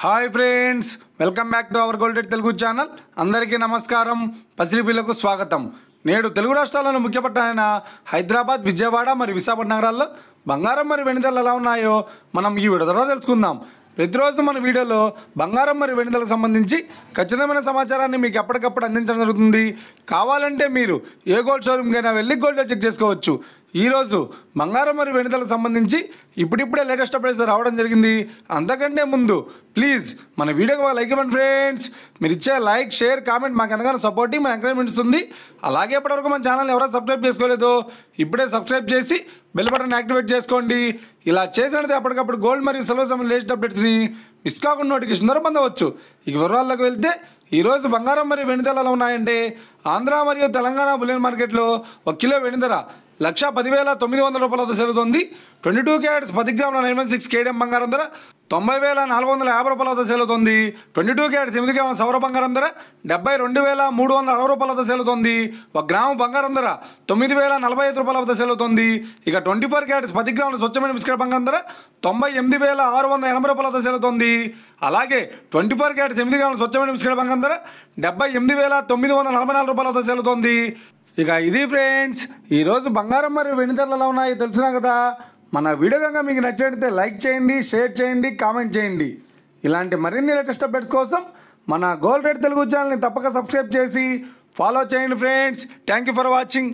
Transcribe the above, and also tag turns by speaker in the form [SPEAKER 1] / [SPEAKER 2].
[SPEAKER 1] Hi friends, welcome back to our golden Telugu channel. అందరికీ నమస్కారం. పసిరిపిల్లకు స్వాగతం. నేడు తెలుగు రాష్ట్రాల్లోని ముఖ్య పట్టణాలైన హైదరాబాద్, విజయవాడ మరియు విశాఖపట్నం నగరాల్లో బంగారం మరియు వెండి ధరలు ఎలా ఉన్నాయో మనం ఈ వీడియోలో తెలుసుకుందాం. ప్రతిరోజు మన వీడియోలో బంగారం మరియు వెండి ధరలకు సంబంధించి ఖచ్చితమైన సమాచారాన్ని మీకు ఎప్పటికప్పుడు అందించడం జరుగుతుంది. కావాలంటే మీరు ఏ గోల్డ్ షోరూమ్కైనా వెళ్ళి గోల్డ్ చెక్ చేసుకోవచ్చు. ఈరోజు బంగారం మరియు వెండి ధరలకు సంబంధించి ఇప్పుడిప్పుడే లేటెస్ట్ అప్డేట్స్ రావడం జరిగింది. అంతకంటే ముందు ప్లీజ్ మన వీడియోకి లైక్ ఇవ్వండి ఫ్రెండ్స్. మీరు ఇచ్చే లైక్, షేర్, కామెంట్ మాకు ఎంతగానో సపోర్టింగ్, మన ఎంకరేజ్మెంట్ ఇస్తుంది. అలాగే ఇప్పటివరకు మన ఛానల్ ఎవరైనా సబ్స్క్రైబ్ చేసుకోలేదో ఇప్పుడే సబ్స్క్రైబ్ చేసి బెల్ బటన్ యాక్టివేట్ చేసుకోండి. ఇలా చేసినట్లయితే అప్పటికప్పుడు గోల్డ్ మరియు సిల్వర్ సంబంధించిన లేటెస్ట్ అప్డేట్స్ని మిస్ కాకుండా నోటిఫికేషన్ ద్వారా పొందవచ్చు. ఇక వివరాల్లోకి వెళ్తే ఈరోజు బంగారం మరియు వెండి ధరలు ఎలా ఉన్నాయంటే, ఆంధ్ర మరియు తెలంగాణ బులియన్ మార్కెట్లో 1 కిలో వెండి ధర 1,10,900 రూపాయల వద్ద సెలవుతోంది. 22 క్యారెట్స్ 10 గ్రాముల 916 కేడిఎం బంగారం ధర 90,450 రూపాయల వద్ద సెలవుతోంది. 22 క్యారెట్స్ 8 గ్రాముల సౌర బంగారం ధర 72,360 రూపాయల వద్ద సెలవుతోంది. 1 గ్రాము బంగారం ధర 9,045 రూపాయల వద్ద సెలవుతోంది. ఇక 24 క్యారెట్స్ 10 గ్రాముల స్వచ్ఛమైన బిస్కెట్ బంగారం ధర 98,680 రూపాయల వద్ద సెలవుతోంది. అలాగే 24 క్యారెట్స్ 8 గ్రాముల స్వచ్ఛమైన బిస్కెట్ బంగారం ధర 78,944 రూపాయల వద్ద సెలవుతోంది. ఇక ఇది ఫ్రెండ్స్, ఈరోజు బంగారం మరియు వెండి ధరలు ఎలా ఉన్నాయో తెలిసినా కదా. మన వీడియో కనుక మీకు నచ్చినట్లయితే లైక్ చేయండి, షేర్ చేయండి, కామెంట్ చేయండి. ఇలాంటి మరిన్ని లేటెస్ట్ అప్డేట్స్ కోసం మన గోల్డ్ రేట్ తెలుగు ఛానల్ని తప్పక సబ్స్క్రైబ్ చేసి ఫాలో చేయండి friends. Thank you for watching.